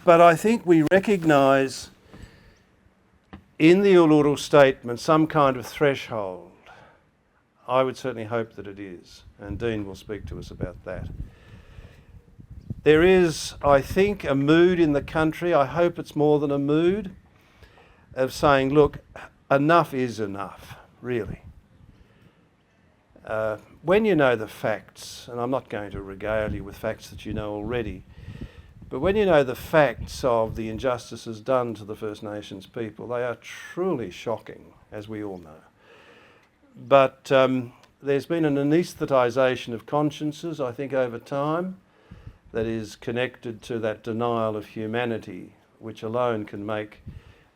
But I think we recognise in the Uluru statement some kind of threshold. I would certainly hope that it is, and Dean will speak to us about that. There is, I think, a mood in the country, I hope it's more than a mood, of saying, look, enough is enough, really. When you know the facts, and I'm not going to regale you with facts that you know already, but when you know the facts of the injustices done to the First Nations people, they are truly shocking, as we all know. But there's been an anaesthetisation of consciences, I think, over time, that is connected to that denial of humanity, which alone can make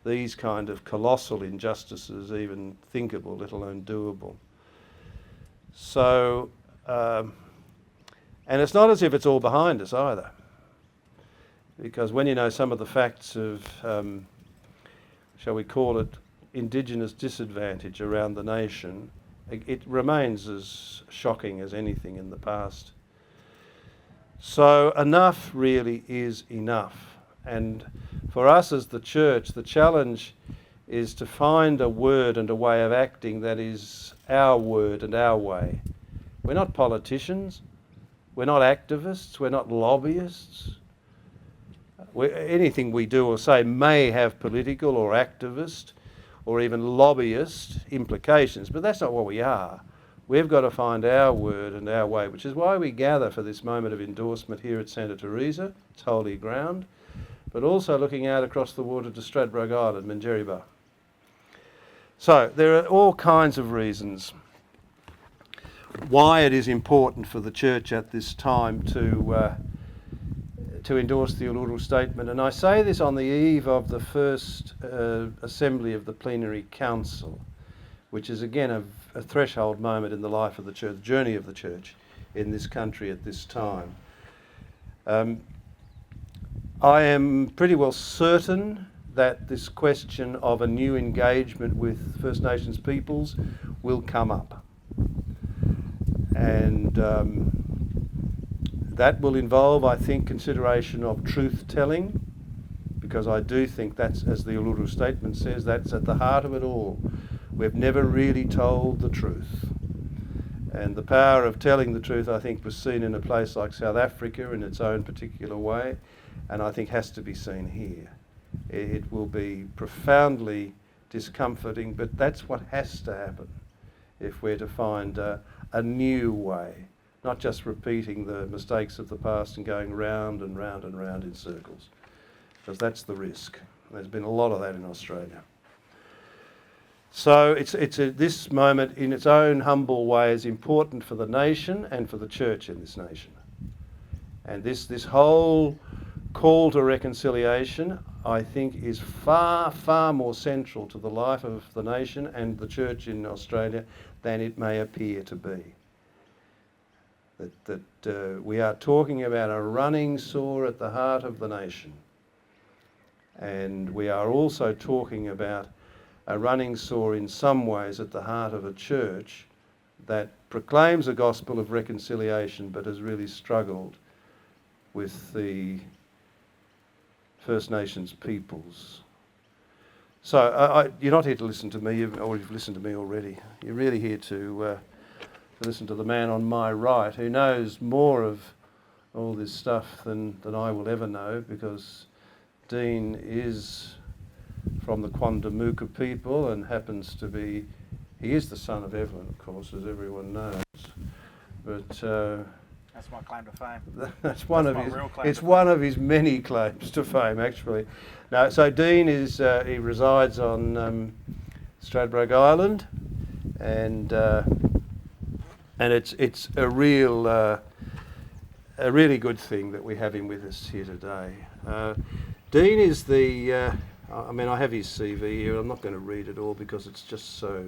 these kind of colossal injustices even thinkable, let alone doable. So, and it's not as if it's all behind us either, because when you know some of the facts of, shall we call it, Indigenous disadvantage around the nation, it remains as shocking as anything in the past. So enough really is enough. And for us as the church, the challenge is to find a word and a way of acting that is our word and our way. We're not politicians, we're not activists, we're not lobbyists. Anything we do or say may have political or activist or even lobbyist implications, but that's not what we are. We've got to find our word and our way, which is why we gather for this moment of endorsement here at Santa Teresa. It's holy ground, but also looking out across the water to Stradbroke Island, Minjerribah. So there are all kinds of reasons why it is important for the church at this time to endorse the Uluru Statement. And I say this on the eve of the first assembly of the Plenary Council, which is again a threshold moment in the life of the church, journey of the church in this country at this time. I am pretty well certain that this question of a new engagement with First Nations peoples will come up. And that will involve, I think, consideration of truth-telling, because I do think that's, as the Uluru Statement says, that's at the heart of it all. We've never really told the truth. And the power of telling the truth, I think, was seen in a place like South Africa in its own particular way, and I think has to be seen here. It will be profoundly discomforting, but that's what has to happen if we're to find a new way, not just repeating the mistakes of the past and going round and round and round in circles, because that's the risk. There's been a lot of that in Australia. So this moment in its own humble way is important for the nation and for the church in this nation. And this whole call to reconciliation, I think, is far, far more central to the life of the nation and the church in Australia than it may appear to be. That we are talking about a running sore at the heart of the nation. And we are also talking about a running sore in some ways at the heart of a church that proclaims a gospel of reconciliation but has really struggled with the First Nations peoples. So you're not here to listen to me, you've listened to me already. You're really here to listen to the man on my right who knows more of all this stuff than I will ever know, because Dean is from the Quandamooka people and happens to be, he is the son of Evelyn, of course, as everyone knows. But that's my claim to fame. That's one of his many claims to fame, actually. Now, so Dean is he resides on Stradbroke Island, and it's a really good thing that we have him with us here today. Dean is the I have his CV here. I'm not going to read it all because it's just so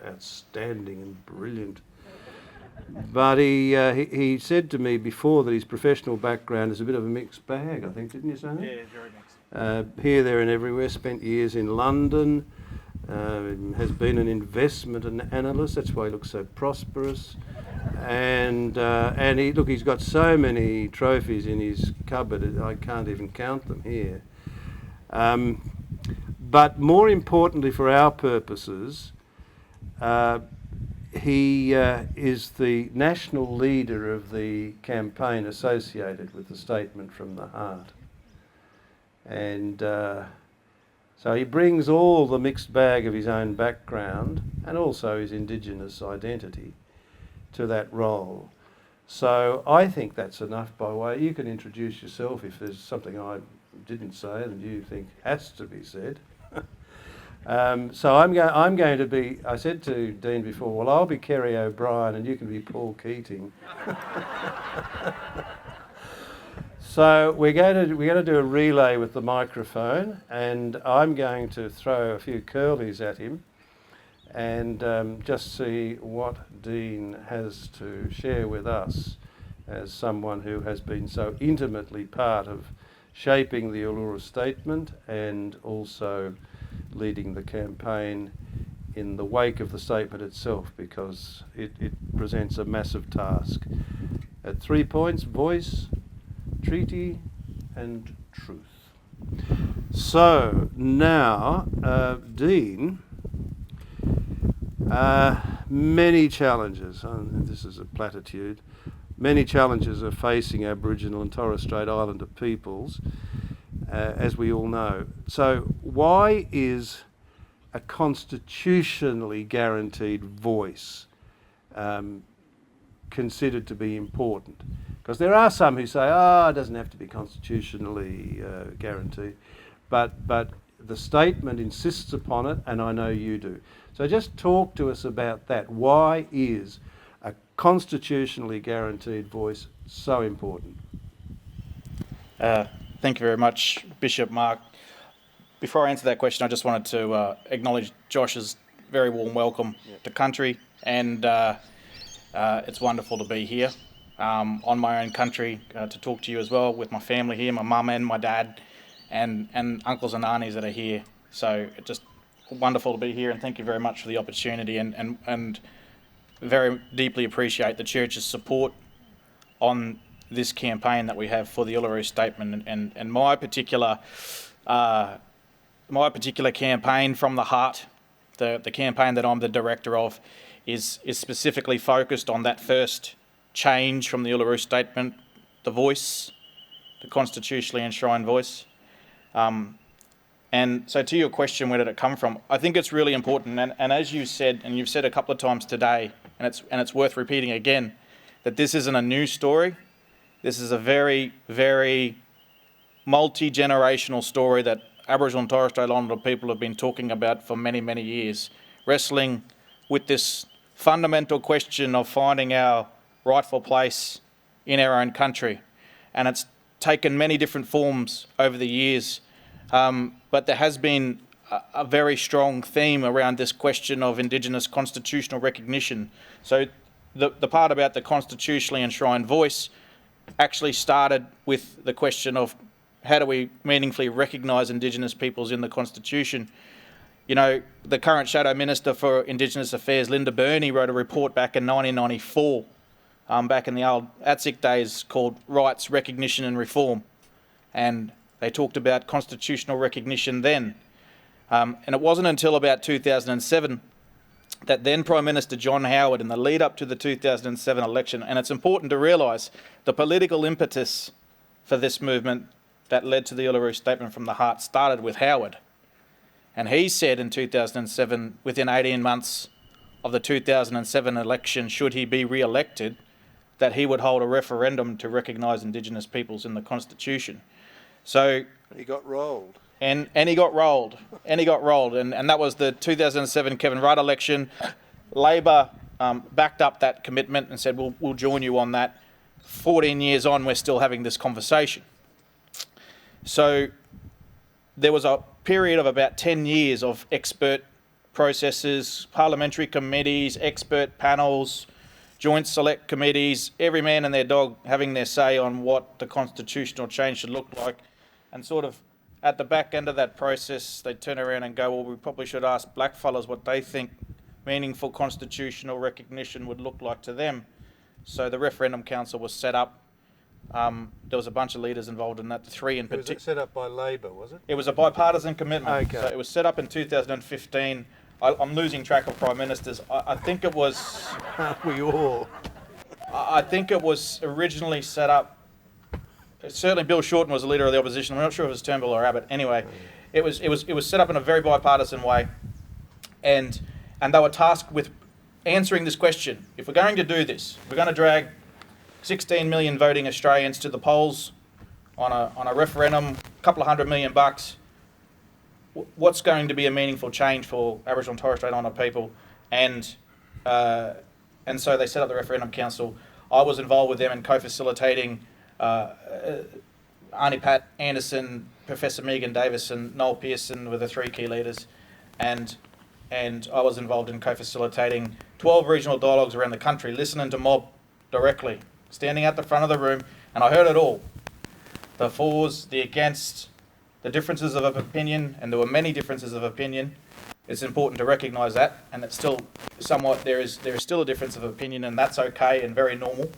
outstanding and brilliant. But he said to me before that his professional background is a bit of a mixed bag, I think, didn't you say? Yeah, very mixed. Here, there and everywhere, spent years in London, has been an investment analyst, that's why he looks so prosperous, And he's got so many trophies in his cupboard, I can't even count them here. But more importantly for our purposes, he is the national leader of the campaign associated with the Statement from the Heart. And so he brings all the mixed bag of his own background and also his Indigenous identity to that role. So I think that's enough by way. You can introduce yourself if there's something I didn't say that you think has to be said. So I'm going to be, I said to Dean before, well, I'll be Kerry O'Brien and you can be Paul Keating. So we're going to do a relay with the microphone, and I'm going to throw a few curlies at him and just see what Dean has to share with us as someone who has been so intimately part of shaping the Uluru Statement and also leading the campaign in the wake of the statement itself, because it presents a massive task. At 3 points: voice, treaty and truth. So now, Dean, many challenges, this is a platitude, many challenges are facing Aboriginal and Torres Strait Islander peoples, as we all know. So why is a constitutionally guaranteed voice considered to be important? Because there are some who say, it doesn't have to be constitutionally guaranteed, but the statement insists upon it, and I know you do. So just talk to us about that. Why is a constitutionally guaranteed voice so important? Thank you very much, Bishop Mark. Before I answer that question, I just wanted to acknowledge Josh's very warm welcome to country, and it's wonderful to be here on my own country to talk to you as well, with my family here, my mum and my dad, and uncles and aunties that are here. So it's just wonderful to be here, and thank you very much for the opportunity, and very deeply appreciate the Church's support on this campaign that we have for the Uluru Statement, and my particular campaign from the heart, the campaign that I'm the director of, is specifically focused on that first change from the Uluru Statement, the voice, the constitutionally enshrined voice. And so to your question, where did it come from? I think it's really important, and as you said, and you've said a couple of times today, and it's worth repeating again, that this isn't a new story. This is a very, very multi-generational story that Aboriginal and Torres Strait Islander people have been talking about for many, many years, wrestling with this fundamental question of finding our rightful place in our own country. And it's taken many different forms over the years, but there has been a very strong theme around this question of Indigenous constitutional recognition. So the part about the constitutionally enshrined voice actually started with the question of how do we meaningfully recognise Indigenous peoples in the Constitution. You know, the current Shadow Minister for Indigenous Affairs, Linda Burney, wrote a report back in 1994, back in the old ATSIC days, called Rights, Recognition and Reform. And they talked about constitutional recognition then. And it wasn't until about 2007 that then Prime Minister John Howard, in the lead up to the 2007 election, and it's important to realise the political impetus for this movement that led to the Uluru Statement from the Heart started with Howard. And he said in 2007, within 18 months of the 2007 election, should he be re-elected, that he would hold a referendum to recognise Indigenous peoples in the Constitution. So he got rolled. And he got rolled. And that was the 2007 Kevin Rudd election. Labor backed up that commitment and said, we'll join you on that. 14 years on, we're still having this conversation. So there was a period of about 10 years of expert processes, parliamentary committees, expert panels, joint select committees, every man and their dog having their say on what the constitutional change should look like. And sort of at the back end of that process, they turn around and go, well, we probably should ask blackfellas what they think meaningful constitutional recognition would look like to them. So the referendum council was set up. There was a bunch of leaders involved in that, three in Was particular. it set up by Labor, was it? It was a bipartisan commitment. Okay. So it was set up in 2015. I'm losing track of prime ministers. I think it was. Aren't we all? I think it was originally set up. Certainly, Bill Shorten was the leader of the opposition. I'm not sure if it was Turnbull or Abbott. Anyway, it was set up in a very bipartisan way, and they were tasked with answering this question: if we're going to do this, if we're going to drag 16 million voting Australians to the polls on a referendum, a couple of $100 million bucks, what's going to be a meaningful change for Aboriginal and Torres Strait Islander people? And so they set up the referendum council. I was involved with them in co-facilitating. Arnie Pat Anderson, Professor Megan Davis, and Noel Pearson were the three key leaders, and I was involved in co-facilitating 12 regional dialogues around the country, listening to mob directly, standing at the front of the room, and I heard it all. The fors, the against, the differences of opinion, and there were many differences of opinion. It's important to recognise that, and it's still somewhat, there is still a difference of opinion, and that's okay and very normal.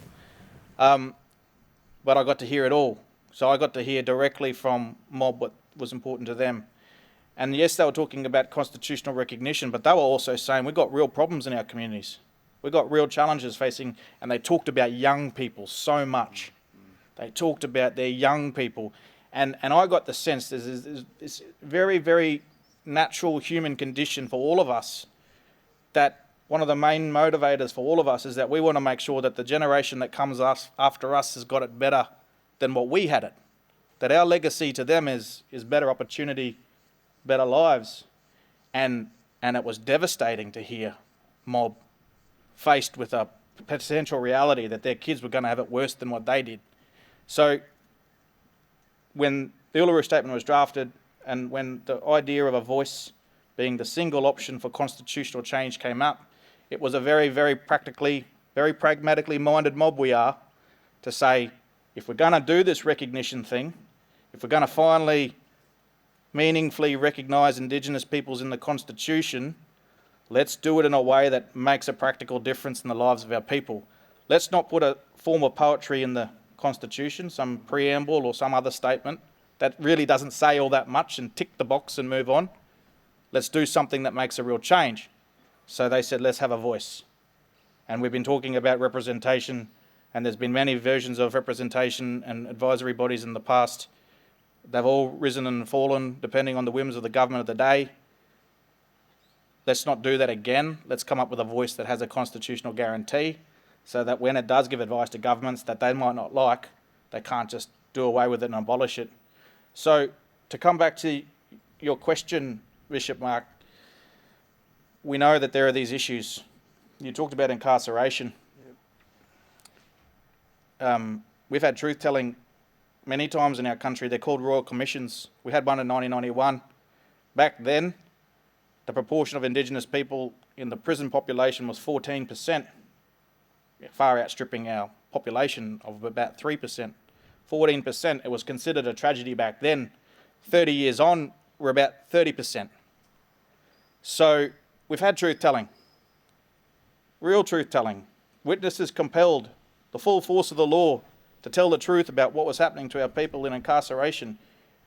But I got to hear it all. So I got to hear directly from mob what was important to them. And yes, they were talking about constitutional recognition, but they were also saying we've got real problems in our communities. We've got real challenges facing, and they talked about young people so much. They talked about their young people. And I got the sense there's this very, very natural human condition for all of us, that one of the main motivators for all of us is that we want to make sure that the generation that comes after us has got it better than what we had it. That our legacy to them is better opportunity, better lives. And it was devastating to hear mob faced with a potential reality that their kids were going to have it worse than what they did. So when the Uluru Statement was drafted, and when the idea of a voice being the single option for constitutional change came up, it was a very, very pragmatically minded mob we are to say, if we're going to do this recognition thing, if we're going to finally meaningfully recognise Indigenous peoples in the Constitution, let's do it in a way that makes a practical difference in the lives of our people. Let's not put a form of poetry in the Constitution, some preamble or some other statement that really doesn't say all that much and tick the box and move on. Let's do something that makes a real change. So they said, let's have a voice. And we've been talking about representation, and there's been many versions of representation and advisory bodies in the past. They've all risen and fallen depending on the whims of the government of the day. Let's not do that again. Let's come up with a voice that has a constitutional guarantee so that when it does give advice to governments that they might not like, they can't just do away with it and abolish it. So to come back to your question, Bishop Mark, we know that there are these issues. You talked about incarceration. We've had truth-telling many times in our country. They're called royal commissions. We had one in 1991. Back then, the proportion of Indigenous people in the prison population was 14%, far outstripping our population of about 3%. 14%, it was considered a tragedy back then. 30 years on, we're about 30%. So we've had truth-telling, real truth-telling. Witnesses compelled, the full force of the law to tell the truth about what was happening to our people in incarceration.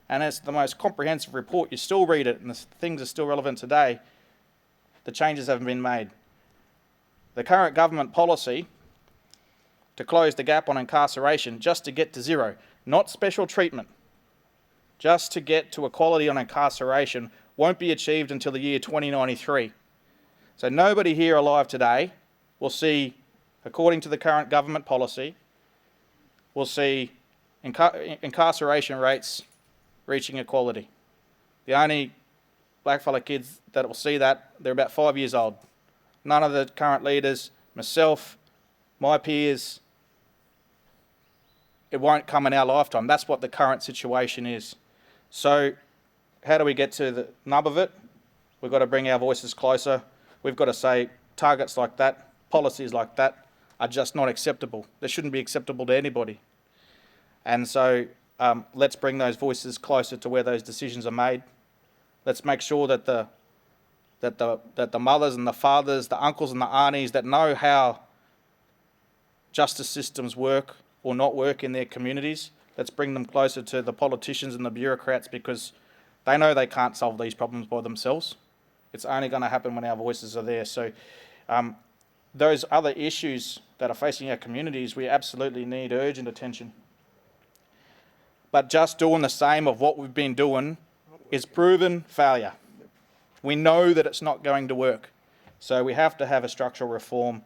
And it's the most comprehensive report. You still read it, and the things are still relevant today. The changes haven't been made. The current government policy to close the gap on incarceration just to get to zero, not special treatment, just to get to equality on incarceration, won't be achieved until the year 2093. So nobody here alive today will see, according to the current government policy, will see incarceration rates reaching equality. The only blackfella kids that will see that, they're about 5 years old. None of the current leaders, myself, my peers, it won't come in our lifetime. That's what the current situation is. So how do we get to the nub of it? We've got to bring our voices closer. We've got to say targets like that, policies like that are just not acceptable. They shouldn't be acceptable to anybody. And so let's bring those voices closer to where those decisions are made. Let's make sure that the mothers and the fathers, the uncles and the aunties that know how justice systems work or not work in their communities. Let's bring them closer to the politicians and the bureaucrats, because they know they can't solve these problems by themselves. It's only going to happen when our voices are there. So those other issues that are facing our communities, we absolutely need urgent attention. But just doing the same of what we've been doing is proven failure. We know that it's not going to work. So we have to have a structural reform,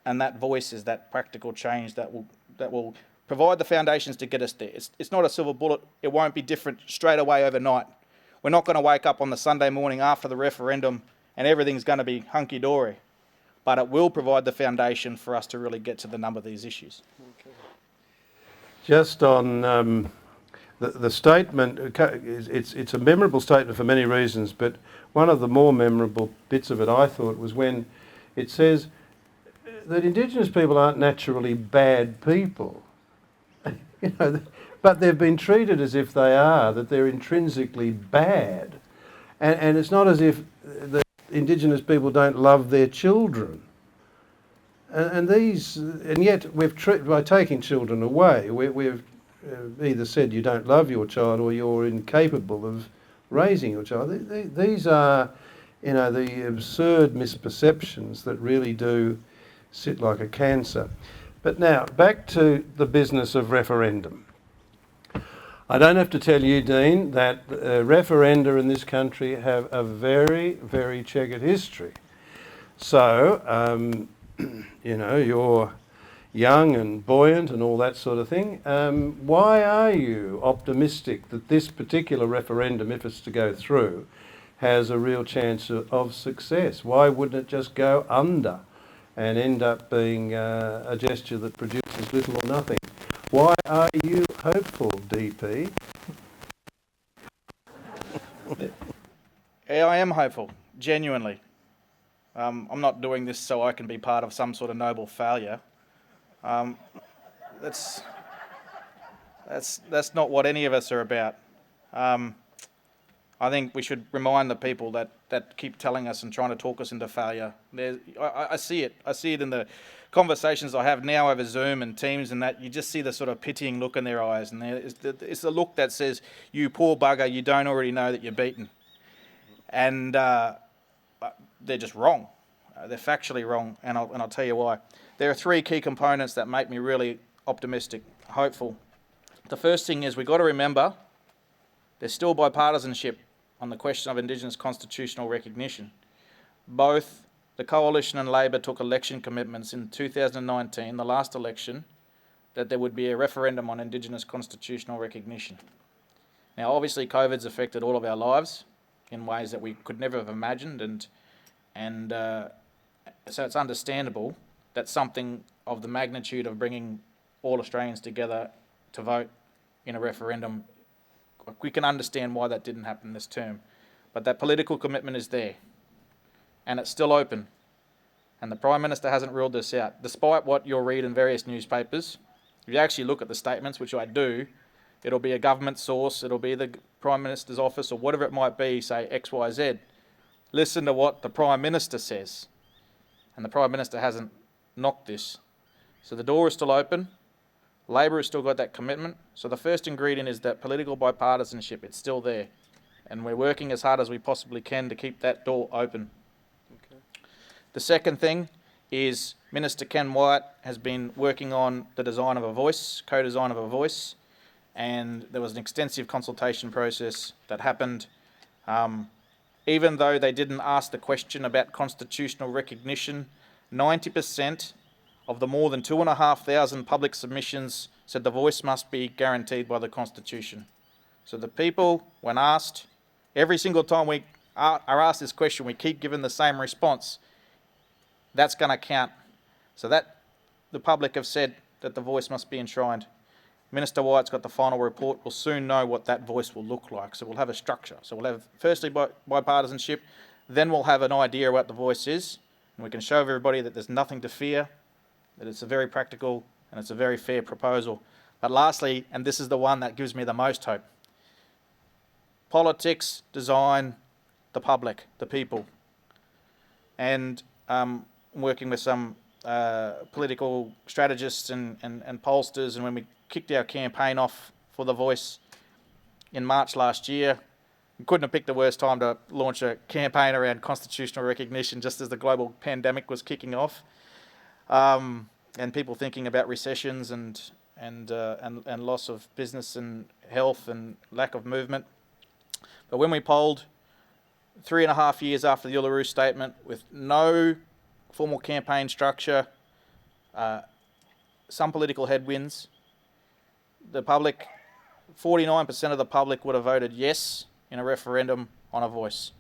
and that voice is that practical change that will provide the foundations to get us there. It's not a silver bullet. It won't be different straight away overnight. We're not going to wake up on the Sunday morning after the referendum and everything's going to be hunky-dory. But it will provide the foundation for us to really get to the number of these issues. Okay. Just on the statement, it's a memorable statement for many reasons, but one of the more memorable bits of it, I thought, was when it says that Indigenous people aren't naturally bad people. You know, but they've been treated as if they are, that they're intrinsically bad. And it's not as if the Indigenous people don't love their children. And yet by taking children away, we've either said you don't love your child or you're incapable of raising your child. These are, you know, the absurd misperceptions that really do sit like a cancer. But now, back to the business of referendum. I don't have to tell you, Dean, that referenda in this country have a very, very chequered history. So, you know, you're young and buoyant and all that sort of thing. Why are you optimistic that this particular referendum, if it's to go through, has a real chance of success? Why wouldn't it just go under and end up being a gesture that produces little or nothing? Why are you hopeful, DP? Yeah, I am hopeful, genuinely. I'm not doing this so I can be part of some sort of noble failure. That's not what any of us are about. I think we should remind the people that keep telling us and trying to talk us into failure. I see it. I see it in the conversations I have now over Zoom and Teams, and that you just see the sort of pitying look in their eyes, and it's the look that says, "You poor bugger, you don't already know that you're beaten." And they're just wrong. They're factually wrong, and I'll tell you why. There are three key components that make me really optimistic, hopeful. The first thing is we've got to remember there's still bipartisanship on the question of Indigenous constitutional recognition. Both the Coalition and Labor took election commitments in 2019, the last election, that there would be a referendum on Indigenous constitutional recognition. Now, obviously, COVID's affected all of our lives in ways that we could never have imagined, and so it's understandable that something of the magnitude of bringing all Australians together to vote in a referendum, we can understand why that didn't happen this term. But that political commitment is there, and it's still open. And the Prime Minister hasn't ruled this out. Despite what you'll read in various newspapers, if you actually look at the statements, which I do, it'll be a government source, it'll be the Prime Minister's office, or whatever it might be, say X, Y, Z. Listen to what the Prime Minister says. And the Prime Minister hasn't knocked this. So the door is still open. Labor has still got that commitment. So the first ingredient is that political bipartisanship. It's still there. And we're working as hard as we possibly can to keep that door open. Okay. The second thing is Minister Ken Wyatt has been working on the design of a voice, co-design of a voice, and there was an extensive consultation process that happened. Even though they didn't ask the question about constitutional recognition, 90% of the more than 2,500 public submissions said the voice must be guaranteed by the Constitution. So the people, when asked, every single time we are asked this question, we keep giving the same response. That's going to count. So that the public have said that the voice must be enshrined. Minister Wyatt's got the final report. We'll soon know what that voice will look like. So we'll have a structure. So we'll have, firstly, bipartisanship. Then we'll have an idea what the voice is. And we can show everybody that there's nothing to fear, that it's a very practical and it's a very fair proposal. But lastly, and this is the one that gives me the most hope, politics design the public, the people. And working with some political strategists and pollsters, and when we kicked our campaign off for The Voice in March last year, we couldn't have picked the worst time to launch a campaign around constitutional recognition just as the global pandemic was kicking off, and people thinking about recessions and loss of business and health and lack of movement. But when we polled 3.5 years after the Uluru Statement, with no formal campaign structure, some political headwinds, the public, 49% of the public would have voted yes in a referendum on A Voice.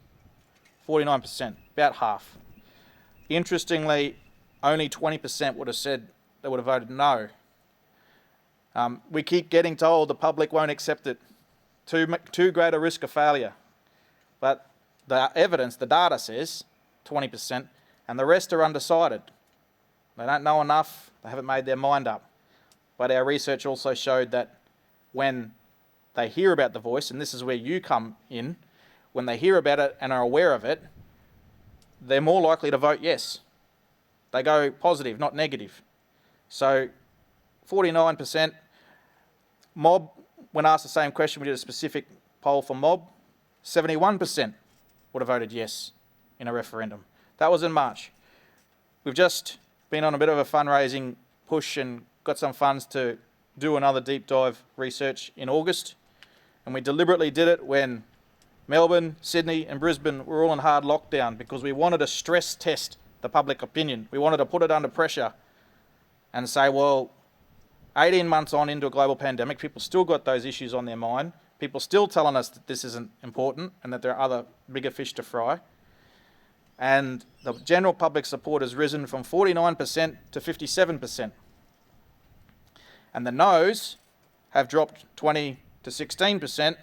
49%, about half. Interestingly, only 20% would have said they would have voted no. We keep getting told the public won't accept it. Too great a risk of failure. But the evidence, the data says 20%, and the rest are undecided. They don't know enough, they haven't made their mind up. But our research also showed that when they hear about The Voice, and this is where you come in, when they hear about it and are aware of it, they're more likely to vote yes. They go positive, not negative. So 49%. Mob, when asked the same question, we did a specific poll for Mob, 71% would have voted yes in a referendum. That was in March. We've just been on a bit of a fundraising push and got some funds to do another deep dive research in August. And we deliberately did it when Melbourne, Sydney and Brisbane were all in hard lockdown because we wanted to stress test the public opinion. We wanted to put it under pressure and say, well, 18 months on into a global pandemic, people still got those issues on their mind. People still telling us that this isn't important and that there are other bigger fish to fry. And the general public support has risen from 49% to 57%. And the no's have dropped 20 to 16%,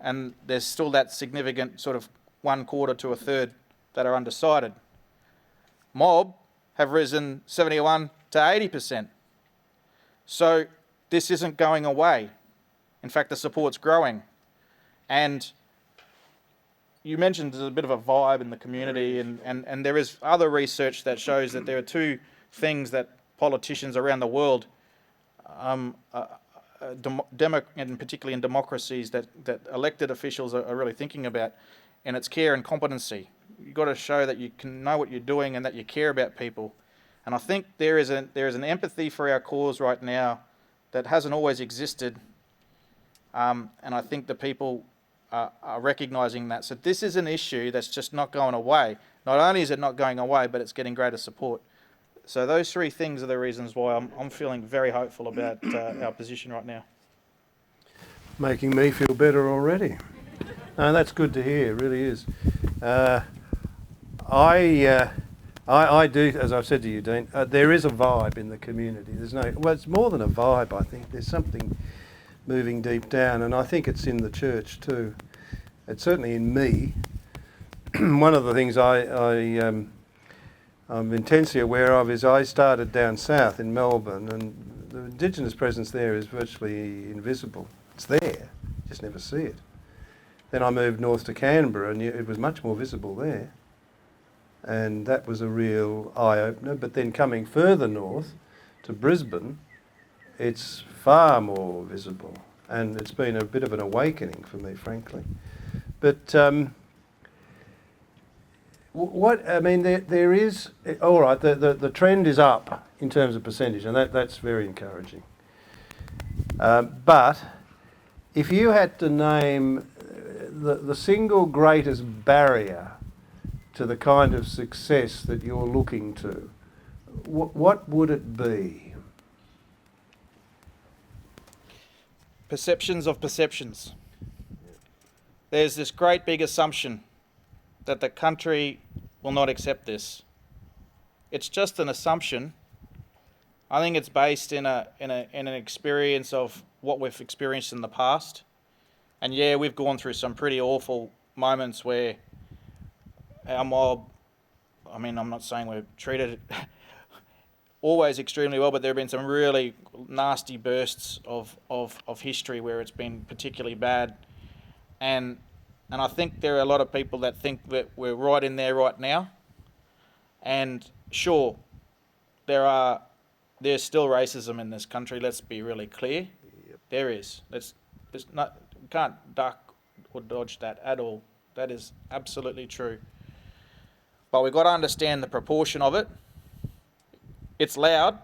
and there's still that significant sort of 1/4 to 1/3 that are undecided. Mob have risen 71 to 80%. So this isn't going away. In fact, the support's growing. And you mentioned there's a bit of a vibe in the community, and there is other research that shows that there are two things that politicians around the world, and particularly in democracies, that elected officials are really thinking about, and it's care and competency. You've got to show that you can know what you're doing and that you care about people. And I think there is an empathy for our cause right now that hasn't always existed, and I think the people are recognising that. So this is an issue that's just not going away. Not only is it not going away, but it's getting greater support. So those three things are the reasons why I'm feeling very hopeful about our position right now. Making me feel better already. No, that's good to hear, it really is. I do, as I've said to you, Dean, there is a vibe in the community. Well, it's more than a vibe, I think. There's something moving deep down, and I think it's in the church too. It's certainly in me. One of the things I'm intensely aware of is I started down south in Melbourne, and the Indigenous presence there is virtually invisible. It's there, you just never see it. Then I moved north to Canberra, and it was much more visible there. And that was a real eye-opener. But then coming further north to Brisbane, it's far more visible. And it's been a bit of an awakening for me, frankly. But there is, all right, the trend is up in terms of percentage, and that's very encouraging. But if you had to name the single greatest barrier to the kind of success that you're looking to, what would it be? Perceptions of perceptions. There's this great big assumption that the country will not accept this. It's just an assumption. I think it's based in an experience of what we've experienced in the past. And yeah, we've gone through some pretty awful moments where our mob, I mean, I'm not saying we've treated it always extremely well, but there have been some really nasty bursts of history where it's been particularly bad. And I think there are a lot of people that think that we're right in there right now. And sure, there's still racism in this country. Let's be really clear. There is. We can't duck or dodge that at all. That is absolutely true. But we've got to understand the proportion of it. It's loud,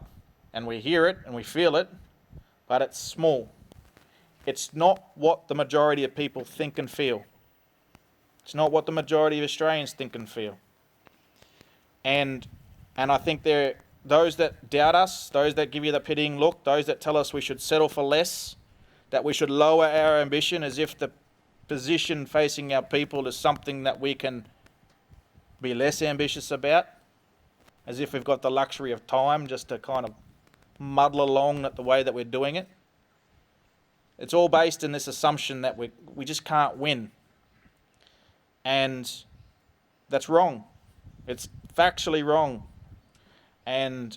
and we hear it, and we feel it, but it's small. It's not what the majority of people think and feel. It's not what the majority of Australians think and feel. And I think those that doubt us, those that give you the pitying look, those that tell us we should settle for less, that we should lower our ambition as if the position facing our people is something that we can be less ambitious about, as if we've got the luxury of time just to kind of muddle along at the way that we're doing it. It's all based in this assumption that we just can't win. And that's wrong. It's factually wrong. And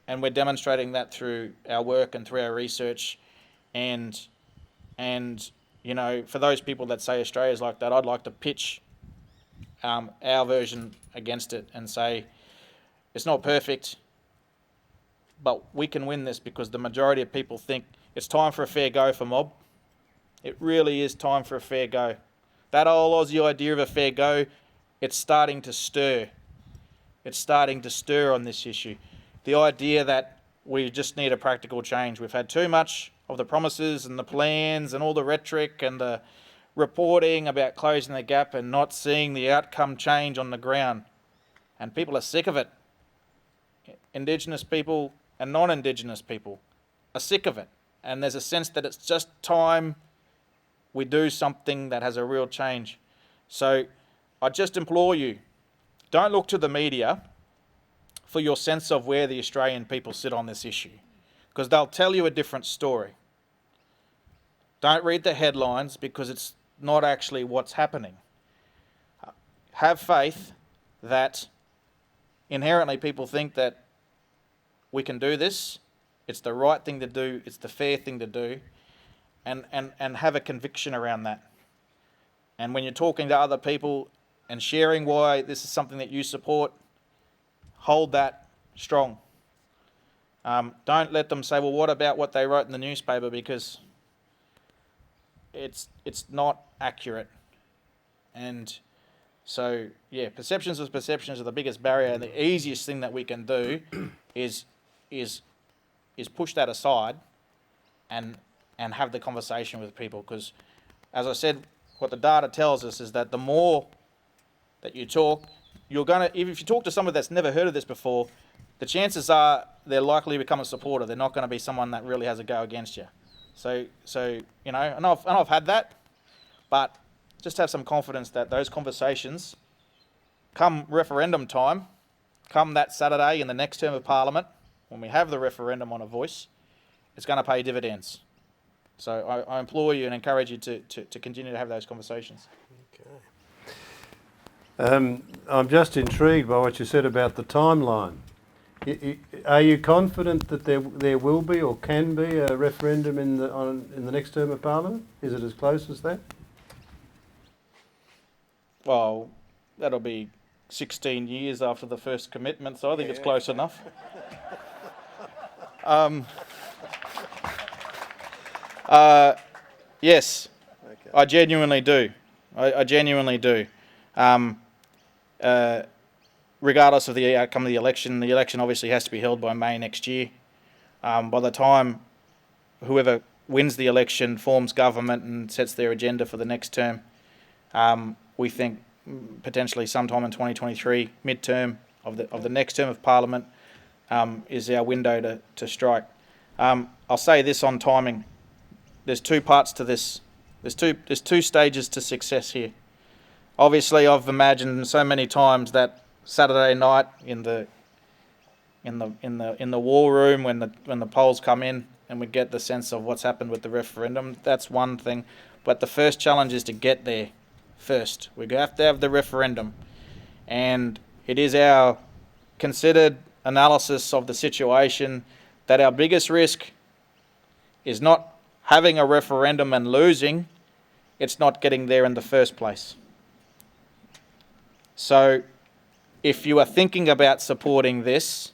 we're demonstrating that through our work and through our research. And you know, for those people that say Australia's like that, I'd like to pitch our version against it and say it's not perfect, but we can win this because the majority of people think it's time for a fair go for mob. It really is time for a fair go. That old Aussie idea of a fair go, it's starting to stir. It's starting to stir on this issue. The idea that we just need a practical change. We've had too much of the promises and the plans and all the rhetoric and the reporting about closing the gap and not seeing the outcome change on the ground. And people are sick of it. Indigenous people and non-Indigenous people are sick of it. And there's a sense that it's just time we do something that has a real change. So I just implore you, don't look to the media for your sense of where the Australian people sit on this issue, because they'll tell you a different story. Don't read the headlines because it's not actually what's happening. Have faith that inherently people think that we can do this, it's the right thing to do, it's the fair thing to do, and have a conviction around that. And when you're talking to other people and sharing why this is something that you support, hold that strong. Don't let them say, well, what about what they wrote in the newspaper, because it's not accurate. And so, yeah, perceptions are the biggest barrier, and the easiest thing that we can do is push that aside and have the conversation with people, because, as I said, what the data tells us is that the more that you talk, if you talk to someone that's never heard of this before, the chances are they're likely to become a supporter. They're not going to be someone that really has a go against you. So you know, and I've had that, but just have some confidence that those conversations, come referendum time, come that Saturday in the next term of Parliament, when we have the referendum on a voice, it's going to pay dividends. So I implore you and encourage you to continue to have those conversations. Okay. I'm just intrigued by what you said about the timeline. Are you confident that there will be or can be a referendum in the next term of Parliament? Is it as close as that? Well, that'll be 16 years after the first commitment, so I think it's close enough. Yes, okay. I genuinely do. I genuinely do. Regardless of the outcome of the election obviously has to be held by May next year. By the time whoever wins the election forms government and sets their agenda for the next term, we think potentially sometime in 2023, mid-term of the next term of Parliament, is our window to strike. I'll say this on timing. There's two parts to this. There's two stages to success here. Obviously, I've imagined so many times that Saturday night in the war room when the polls come in and we get the sense of what's happened with the referendum. That's one thing, but the first challenge is to get there first. We have to have the referendum, and it is our considered analysis of the situation that our biggest risk is not having a referendum and losing, it's not getting there in the first place. So if you are thinking about supporting this,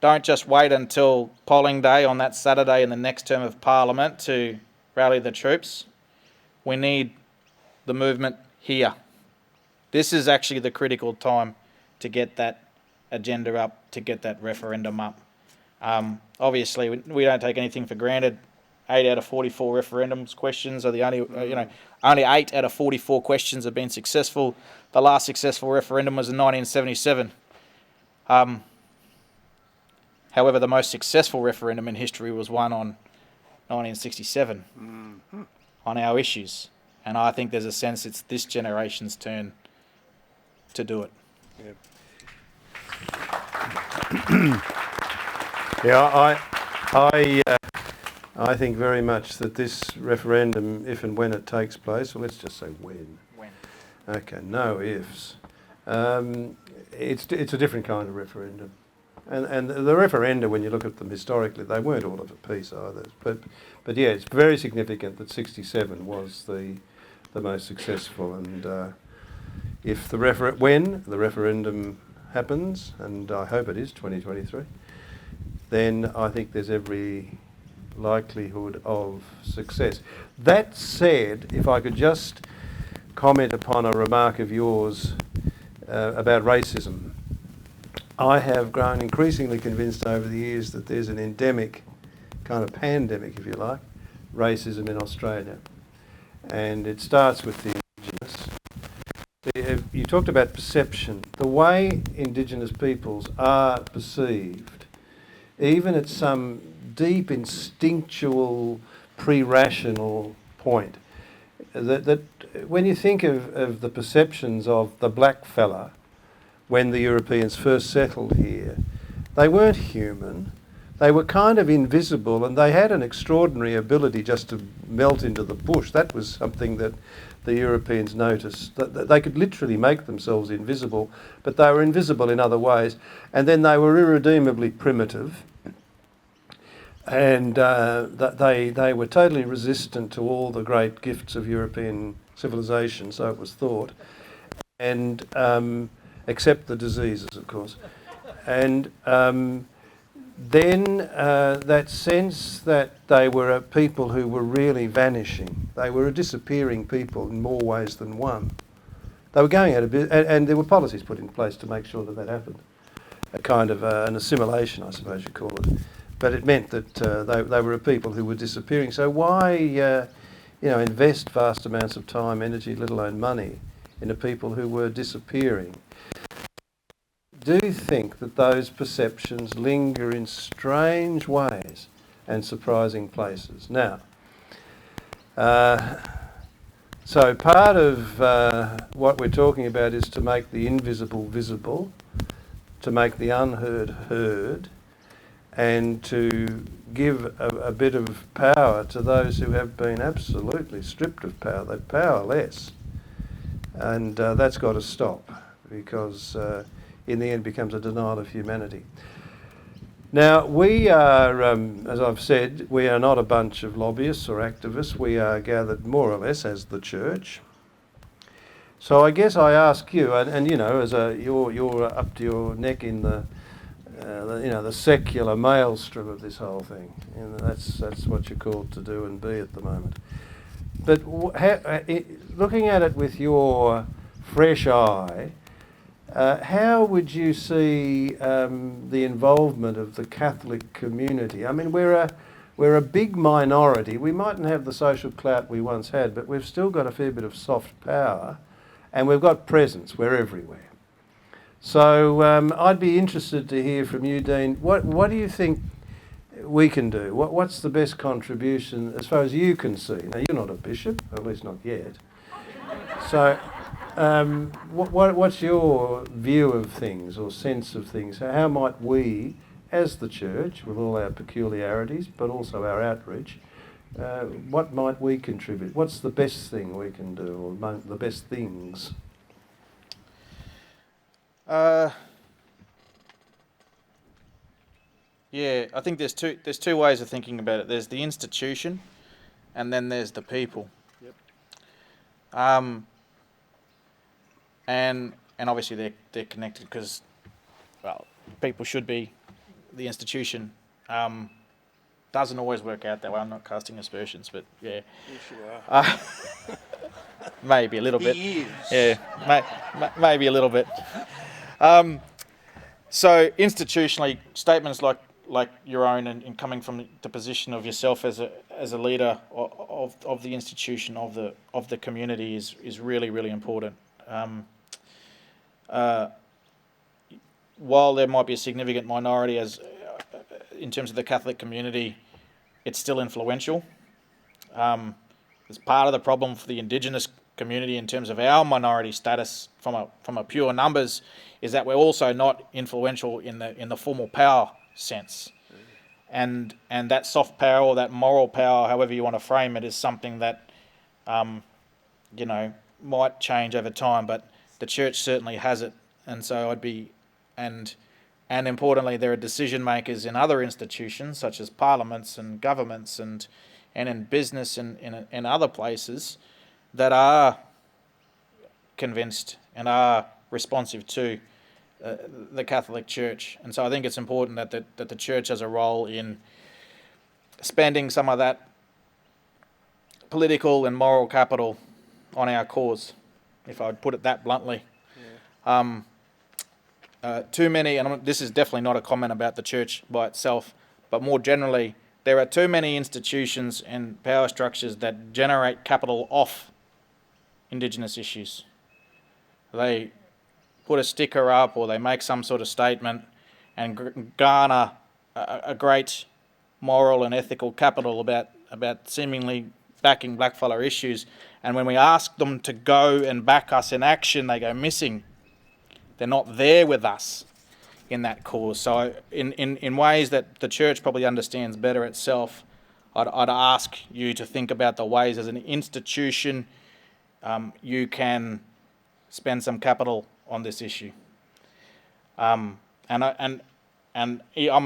don't just wait until polling day on that Saturday in the next term of Parliament to rally the troops. We need the movement here. This is actually the critical time to get that agenda up, to get that referendum up. Obviously, we don't take anything for granted. 8 out of 44 referendums questions are the only, only 8 out of 44 questions have been successful. The last successful referendum was in 1977. However, the most successful referendum in history was one on 1967 on our issues. And I think there's a sense it's this generation's turn to do it. Yeah, I think very much that this referendum, if and when it takes place, well, let's just say when. When? Okay, no ifs. It's a different kind of referendum. And the referenda, when you look at them historically, they weren't all of a piece either. But yeah, it's very significant that 67 was the most successful. And if when the referendum happens, and I hope it is 2023, then I think there's every likelihood of success. That said, if I could just comment upon a remark of yours about racism. I have grown increasingly convinced over the years that there's an endemic, kind of pandemic, if you like, racism in Australia. And it starts with the Indigenous. You talked about perception. The way Indigenous peoples are perceived, even at some deep instinctual, pre-rational point, that when you think of the perceptions of the black fella when the Europeans first settled here, they weren't human. They were kind of invisible, and they had an extraordinary ability just to melt into the bush. That was something that the Europeans noticed. That they could literally make themselves invisible, but they were invisible in other ways. And then they were irredeemably primitive, and they were totally resistant to all the great gifts of European civilization, so it was thought, and except the diseases, of course. And then that sense that they were a people who were really vanishing. They were a disappearing people in more ways than one. They were going out of business, and there were policies put in place to make sure that that happened. A kind of an assimilation, I suppose you call it. But it meant that they were a people who were disappearing. So why invest vast amounts of time, energy, let alone money, in a people who were disappearing? Do think that those perceptions linger in strange ways and surprising places. Now, so part of what we're talking about is to make the invisible visible, to make the unheard heard, and to give a bit of power to those who have been absolutely stripped of power. They're powerless. And that's got to stop, because in the end becomes a denial of humanity. Now, we are, as I've said, we are not a bunch of lobbyists or activists. We are gathered more or less as the church. So I guess I ask you, and as you're up to your neck in the secular maelstrom of this whole thing. That's what you're called to do and be at the moment. But looking at it with your fresh eye, how would you see the involvement of the Catholic community? I mean, we're a big minority. We mightn't have the social clout we once had, but we've still got a fair bit of soft power, and we've got presence. We're everywhere. So I'd be interested to hear from you, Dean. What do you think we can do? What's the best contribution as far as you can see? Now, you're not a bishop, at least not yet. So what's your view of things or sense of things? How might we, as the church, with all our peculiarities, but also our outreach, what might we contribute? What's the best thing we can do, or among the best things? Yeah, I think there's two ways of thinking about it. There's the institution, and then there's the people. Yep. And obviously they're connected, because, well, people should be the institution. Doesn't always work out that way. I'm not casting aspersions, but yeah. Yes, you are. Maybe a little bit. He is. Yeah, maybe a little bit. So institutionally, statements like your own and coming from the position of yourself as a leader of the institution, of the community is really, really important. While there might be a significant minority in terms of the Catholic community, it's still influential. It's part of the problem for the Indigenous community in terms of our minority status from a pure numbers, is that we're also not influential in the formal power sense. And that soft power or that moral power, however you want to frame it, is something that might change over time, but the church certainly has it. And so and importantly, there are decision makers in other institutions such as parliaments and governments and in business and in other places that are convinced and are responsive to the Catholic Church. And so I think it's important that the church has a role in spending some of that political and moral capital on our cause, if I would put it that bluntly. Yeah. Too many, and this is definitely not a comment about the church by itself, but more generally, there are too many institutions and power structures that generate capital off Indigenous issues. They put a sticker up or they make some sort of statement and garner a great moral and ethical capital about seemingly backing blackfellow issues. And when we ask them to go and back us in action, they go missing. They're not there with us in that cause. So in ways that the church probably understands better itself, I'd ask you to think about the ways as an institution you can spend some capital on this issue. And I'm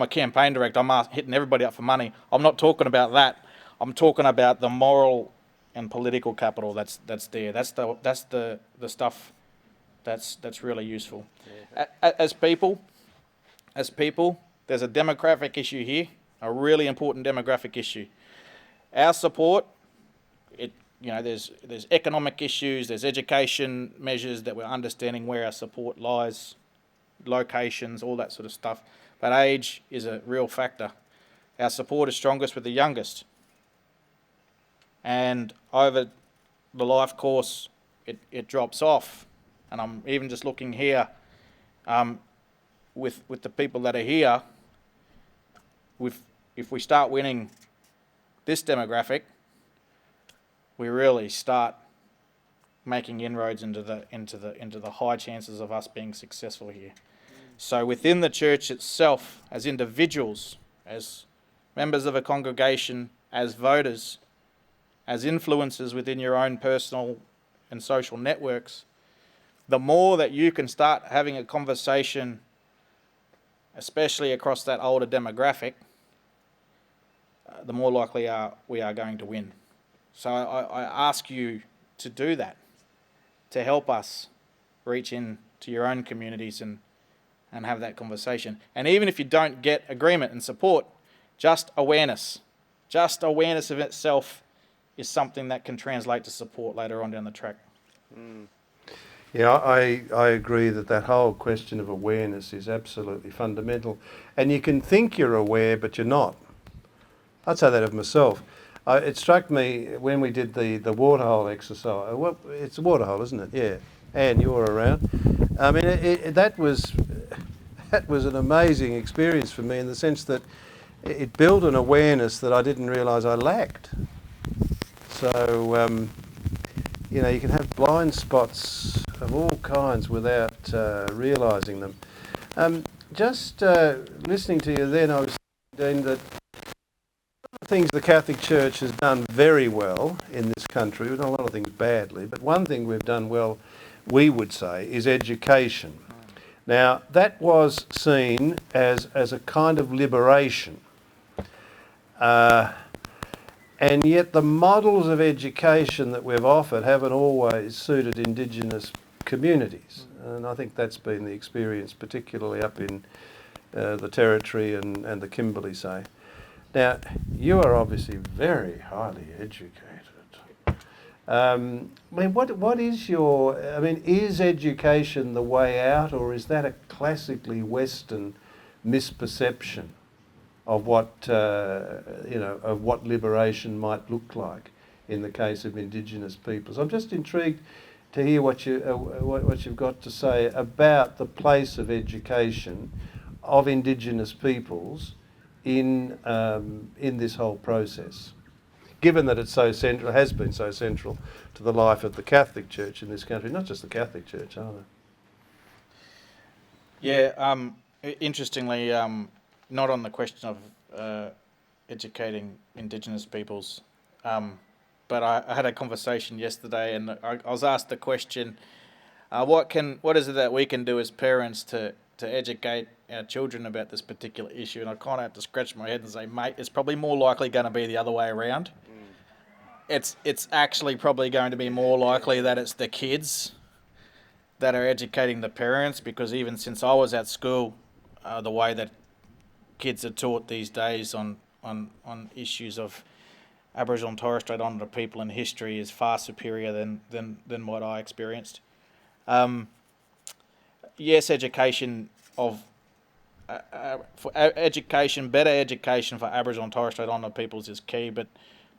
a campaign director. I'm hitting everybody up for money. I'm not talking about that. I'm talking about the moral and political capital that's there. That's the stuff that's really useful. Yeah. As people, there's a demographic issue here, a really important demographic issue. Our support, there's economic issues, there's education measures that we're understanding where our support lies, locations, all that sort of stuff. But age is a real factor. Our support is strongest with the youngest. And over the life course, it drops off. And I'm even just looking here with the people that are here. If we start winning this demographic, we really start making inroads into the high chances of us being successful here. So within the church itself, as individuals, as members of a congregation, as voters, as influencers within your own personal and social networks, the more that you can start having a conversation, especially across that older demographic, the more likely we are going to win. So I ask you to do that, to help us reach into your own communities and have that conversation. And even if you don't get agreement and support, just awareness of itself is something that can translate to support later on down the track. Mm. Yeah, I agree that whole question of awareness is absolutely fundamental. And you can think you're aware, but you're not. I'd say that of myself. It struck me when we did the waterhole exercise. Well, it's a waterhole, isn't it? Yeah. Anne, you were around. I mean, that was an amazing experience for me in the sense that it built an awareness that I didn't realise I lacked. So, you can have blind spots of all kinds without realising them. Just listening to you then, I was thinking, Dean, that things the Catholic Church has done very well in this country. We've done a lot of things badly, but one thing we've done well, we would say, is education. Now, that was seen as a kind of liberation. And yet the models of education that we've offered haven't always suited Indigenous communities. And I think that's been the experience, particularly up in the Territory and the Kimberley, say. Now, you are obviously very highly educated. I mean, what is your... I mean, is education the way out, or is that a classically Western misperception of what, of what liberation might look like in the case of Indigenous peoples? I'm just intrigued to hear what you've got to say about the place of education of Indigenous peoples in this whole process, given that it's so central, has been so central to the life of the Catholic Church in this country, not just the Catholic Church, either. Yeah, interestingly, not on the question of educating Indigenous peoples, but I had a conversation yesterday, and I was asked the question, what is it that we can do as parents to educate our children about this particular issue? And I kind of had to scratch my head and say, mate, it's probably more likely going to be the other way around. It's actually probably going to be more likely that it's the kids that are educating the parents, because even since I was at school, the way that kids are taught these days on issues of Aboriginal and Torres Strait Islander people and history is far superior than what I experienced. Yes, education of better education for Aboriginal and Torres Strait Islander peoples is key, but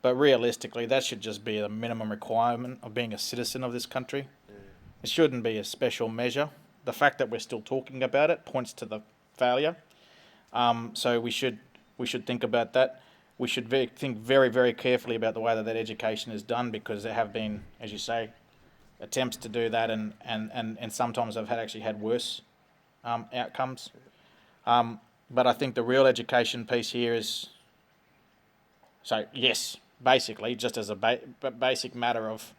realistically, that should just be a minimum requirement of being a citizen of this country. Yeah. It shouldn't be a special measure. The fact that we're still talking about it points to the failure. So we should think about that. We should think very, very carefully about the way that education is done, because there have been, as you say, attempts to do that, and sometimes I've actually had worse outcomes. But I think the real education piece here is, so yes, basically just as a basic matter of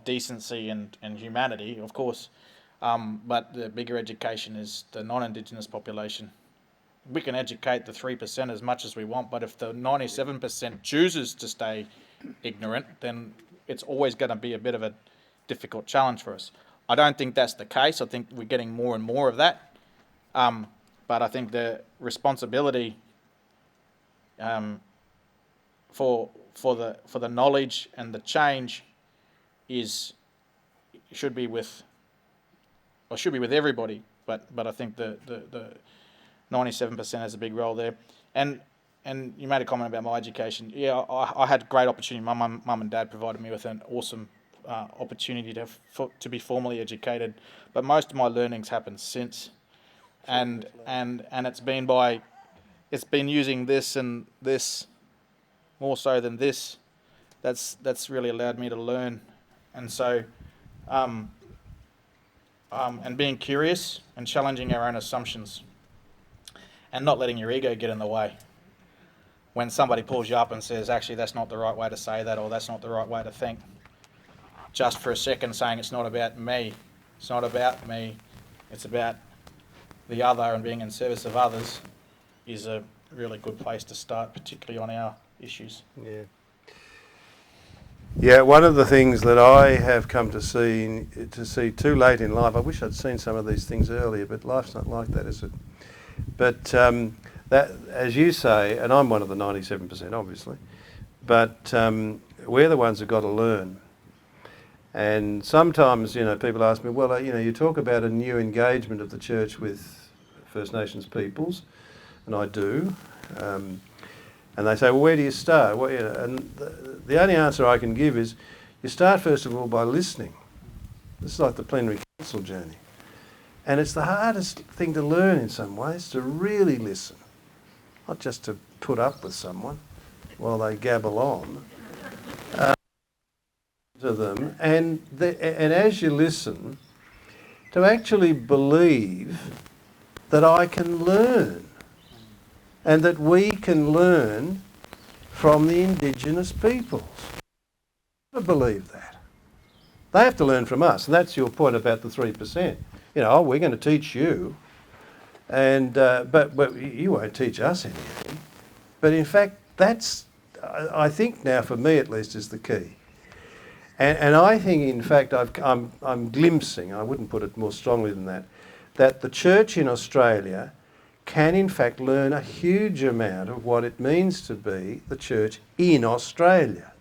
decency and humanity, of course. But the bigger education is the non-Indigenous population. We can educate the 3% as much as we want, but if the 97% chooses to stay ignorant, then it's always going to be a bit of a difficult challenge for us. I don't think that's the case. I think we're getting more and more of that. But I think the responsibility for the knowledge and the change should be with everybody. But I think the 97% has a big role there. And you made a comment about my education. Yeah, I had great opportunity. My mum and dad provided me with an awesome opportunity to be formally educated. But most of my learnings happened since, and it's been using this and this more so than this. That's really allowed me to learn, and so and being curious and challenging our own assumptions, and not letting your ego get in the way. When somebody pulls you up and says, actually, that's not the right way to say that, or that's not the right way to think, just for a second saying it's not about me. It's not about me. It's about the other, and being in service of others is a really good place to start, particularly on our issues. Yeah. Yeah, one of the things that I have come to see too late in life, I wish I'd seen some of these things earlier, but life's not like that, is it? But that, as you say, and I'm one of the 97%, obviously, but we're the ones who've got to learn. And sometimes, people ask me, well, you talk about a new engagement of the church with First Nations peoples, and I do. And they say, well, where do you start? Well, and the only answer I can give is, you start first of all by listening. This is like the plenary council journey. And it's the hardest thing to learn in some ways, to really listen. Not just to put up with someone while they gabble on to them. And as you listen, to actually believe that I can learn, and that we can learn from the Indigenous peoples. I believe that. They have to learn from us, and that's your point about the 3%. We're going to teach you, and but you won't teach us anything. But in fact, that's, I think now, for me at least, is the key. And I think, in fact, I'm glimpsing, I wouldn't put it more strongly than that that the church in Australia can in fact learn a huge amount of what it means to be the church in Australia.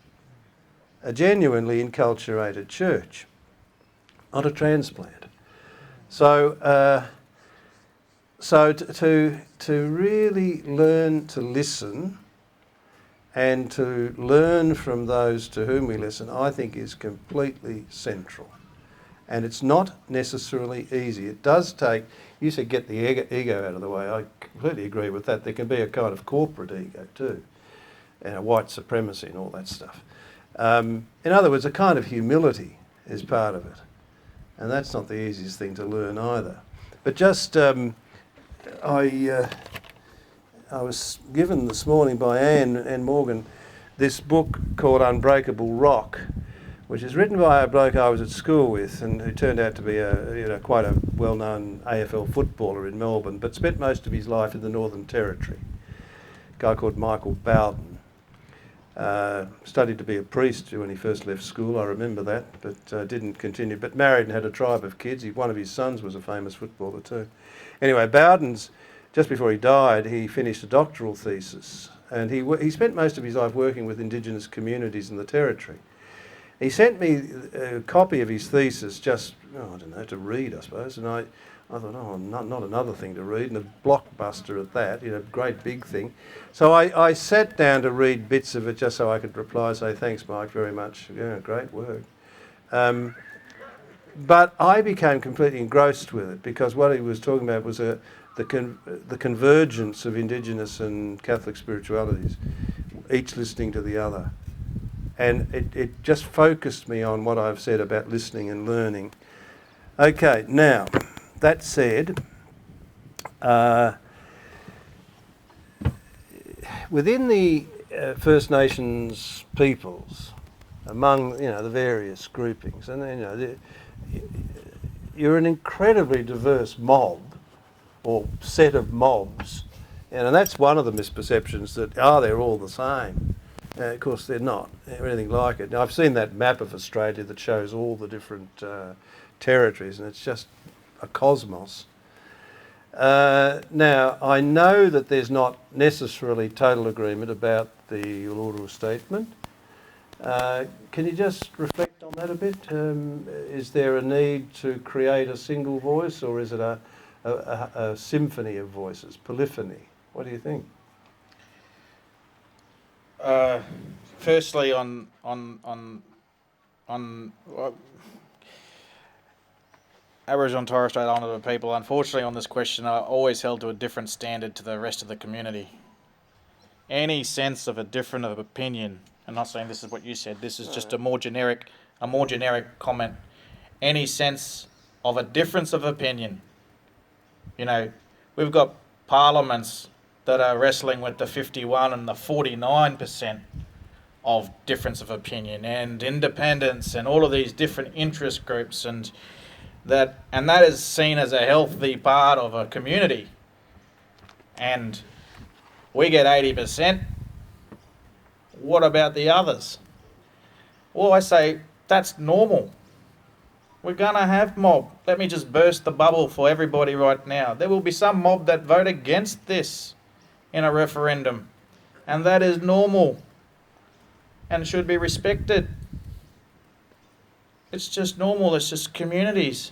A genuinely enculturated church, not a transplant. So, to really learn to listen and to learn from those to whom we listen, I think is completely central. And it's not necessarily easy. It does take, you said get the ego out of the way. I completely agree with that. There can be a kind of corporate ego too, and a white supremacy and all that stuff. In other words, a kind of humility is part of it. And that's not the easiest thing to learn either. But just, I was given this morning by Anne Morgan this book called Unbreakable Rock, which is written by a bloke I was at school with and who turned out to be quite a well-known AFL footballer in Melbourne, but spent most of his life in the Northern Territory. A guy called Michael Bowden. Studied to be a priest when he first left school, I remember that, but didn't continue. But married and had a tribe of kids. One of his sons was a famous footballer too. Anyway, Bowden's, just before he died, he finished a doctoral thesis, and he spent most of his life working with Indigenous communities in the Territory. He sent me a copy of his thesis just, I don't know, to read, I suppose, and I thought, oh, not another thing to read, and a blockbuster at that, great big thing. So I sat down to read bits of it just so I could reply, say, thanks, Mike, very much. Yeah, great work. But I became completely engrossed with it because what he was talking about was the convergence of Indigenous and Catholic spiritualities, each listening to the other. And it just focused me on what I've said about listening and learning. Okay, now, that said, within the First Nations peoples, among the various groupings, and you're an incredibly diverse mob or set of mobs, and that's one of the misperceptions that they're all the same. Of course, they're not anything like it. Now, I've seen that map of Australia that shows all the different territories, and it's just a cosmos. Now, I know that there's not necessarily total agreement about the Uluru statement. Can you just reflect on that a bit? Is there a need to create a single voice, or is it a symphony of voices, polyphony? What do you think? Firstly, on Aboriginal and Torres Strait Islander people, unfortunately on this question are always held to a different standard to the rest of the community. Any sense of a difference of opinion, I'm not saying this is what you said, this is just a more generic comment. Any sense of a difference of opinion. We've got parliaments that are wrestling with the 51 and the 49% of difference of opinion, and independence, and all of these different interest groups, and that is seen as a healthy part of a community. And we get 80%. What about the others? Well, I say that's normal. We're going to have mob. Let me just burst the bubble for everybody right now. There will be some mob that vote against this in a referendum, and that is normal and should be respected. It's just normal. It's just communities.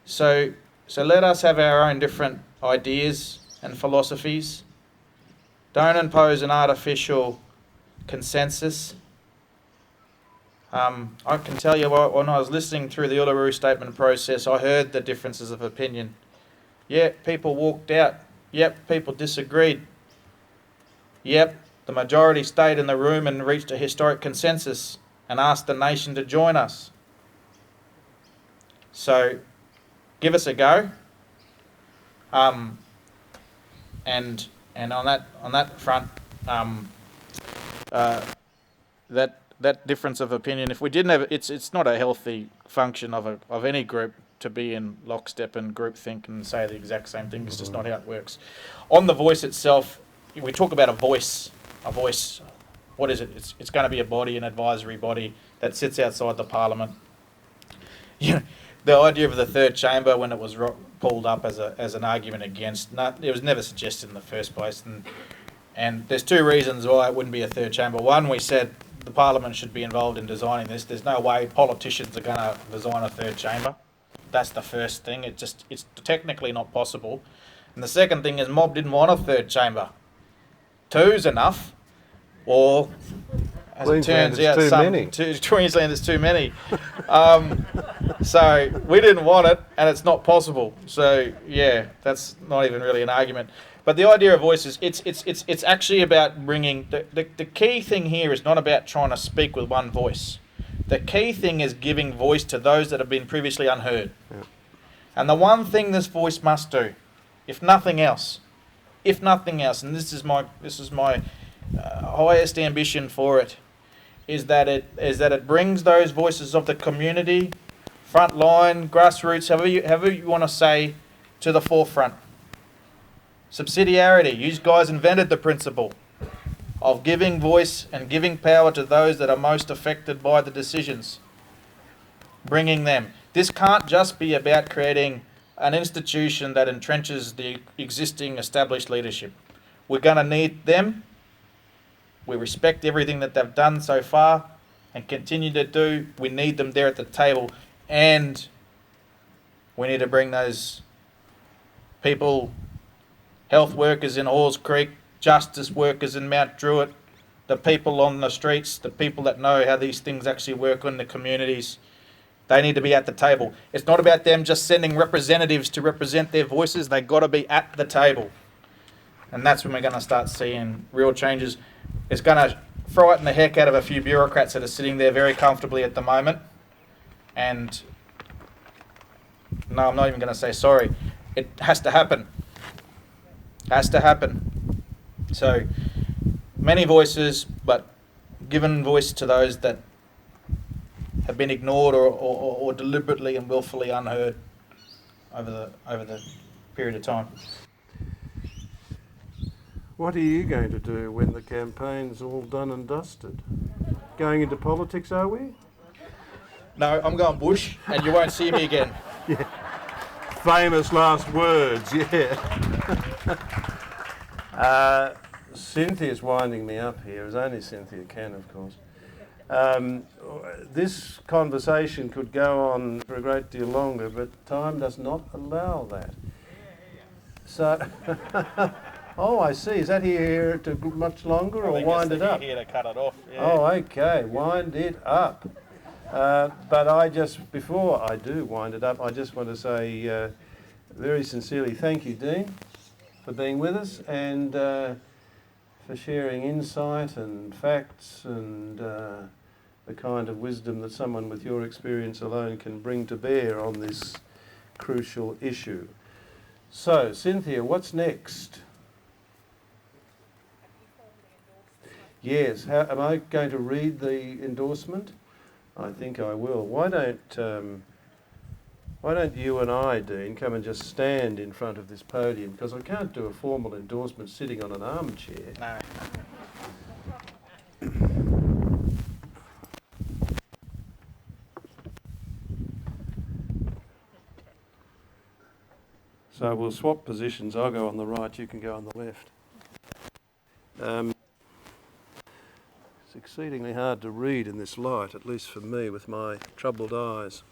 So let us have our own different ideas and philosophies. Don't impose an artificial consensus. I can tell you when I was listening through the Uluru statement process, I heard the differences of opinion. Yeah, people walked out. Yep, people disagreed. Yep, the majority stayed in the room and reached a historic consensus and asked the nation to join us. So, give us a go. And on that front, that difference of opinion, if we didn't have it's not a healthy function of any group to be in lockstep and groupthink and say the exact same thing. It's just not how it works. On the voice itself, we talk about a voice. What is it? It's going to be a body, an advisory body that sits outside the parliament. the idea of the third chamber, when it was pulled up as an argument against, it was never suggested in the first place. And there's two reasons why it wouldn't be a third chamber. One, we said the Parliament should be involved in designing this. There's no way politicians are going to design a third chamber. That's the first thing. It's technically not possible. And the second thing is Mob didn't want a third chamber. Two's enough. Or, as it turns out, Queensland is too many. So we didn't want it, and it's not possible. So yeah, that's not even really an argument. But the idea of voices, it's actually about bringing the key thing here is not about trying to speak with one voice. The key thing is giving voice to those that have been previously unheard. Yeah. And the one thing this voice must do, if nothing else, and this is my highest ambition for it, is that it brings those voices of the community, front line, grassroots, however you want to say, to the forefront. Subsidiarity. You guys invented the principle of giving voice and giving power to those that are most affected by the decisions. Bringing them. This can't just be about creating an institution that entrenches the existing established leadership. We're going to need them. We respect everything that they've done so far and continue to do. We need them there at the table, and we need to bring those people, health workers in Halls Creek, justice workers in Mount Druitt, the people on the streets, the people that know how these things actually work in the communities. They need to be at the table. It's not about them just sending representatives to represent their voices. They've got to be at the table. And that's when we're going to start seeing real changes. It's going to frighten the heck out of a few bureaucrats that are sitting there very comfortably at the moment. And no, I'm not even going to say sorry. It has to happen. Has to happen. So many voices, but given voice to those that have been ignored or deliberately and willfully unheard over the period of time. What are you going to do when the campaign's all done and dusted? Going into politics, are we? No, I'm going bush, and you won't see me again. Yeah. Famous last words, yeah. Cynthia's winding me up here, as only Cynthia can, of course. This conversation could go on for a great deal longer, but time does not allow that. So, oh, I see. Is that here to much longer, or wind it up? Here to cut it off. Yeah. Oh, okay. Wind it up. But before I do wind it up, I just want to say very sincerely thank you, Dean, for being with us and for sharing insight and facts and the kind of wisdom that someone with your experience alone can bring to bear on this crucial issue. So, Cynthia, what's next? Yes, am I going to read the endorsement? I think I will. Why don't you and I, Dean, come and just stand in front of this podium, because I can't do a formal endorsement sitting on an armchair. No. So we'll swap positions. I'll go on the right, you can go on the left. It's exceedingly hard to read in this light, at least for me, with my troubled eyes.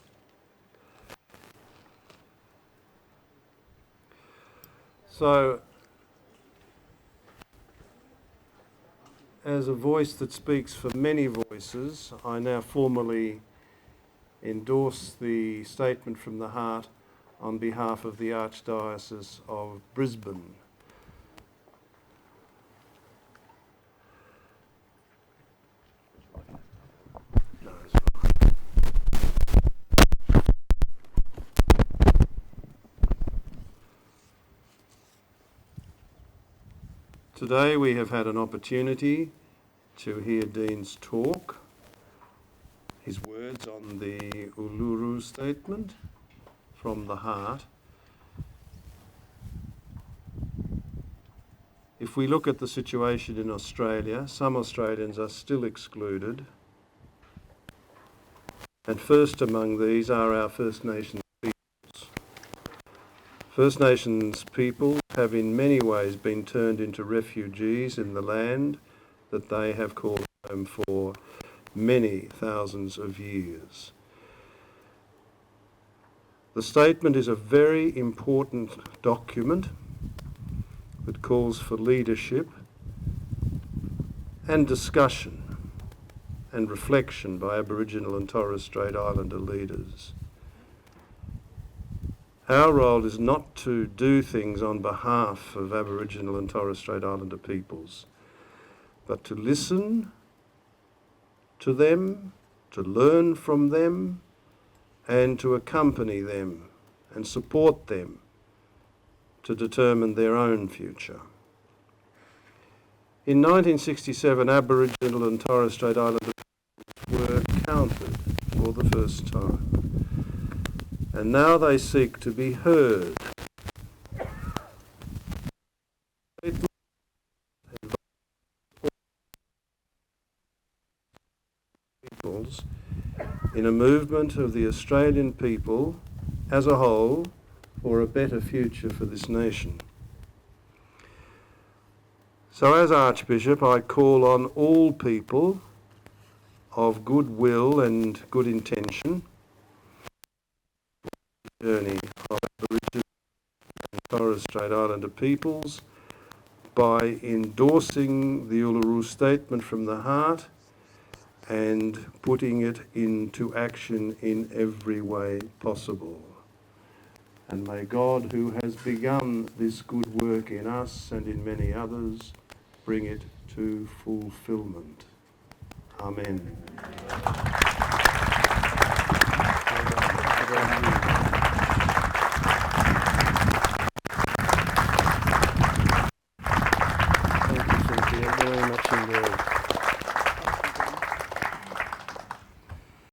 So, as a voice that speaks for many voices, I now formally endorse the statement from the heart on behalf of the Archdiocese of Brisbane. Today we have had an opportunity to hear Dean's talk, his words on the Uluru statement from the heart. If we look at the situation in Australia, some Australians are still excluded, and first among these are our First Nations First Nations people have in many ways been turned into refugees in the land that they have called home for many thousands of years. The statement is a very important document that calls for leadership and discussion and reflection by Aboriginal and Torres Strait Islander leaders. Our role is not to do things on behalf of Aboriginal and Torres Strait Islander peoples, but to listen to them, to learn from them, and to accompany them and support them to determine their own future. In 1967, Aboriginal and Torres Strait Islander were counted for the first time, and now they seek to be heard. In a movement of the Australian people as a whole for a better future for this nation. So as Archbishop, I call on all people of goodwill and good intention journey of Aboriginal and Torres Strait Islander peoples by endorsing the Uluru Statement from the Heart and putting it into action in every way possible. And may God, who has begun this good work in us and in many others, bring it to fulfilment. Amen.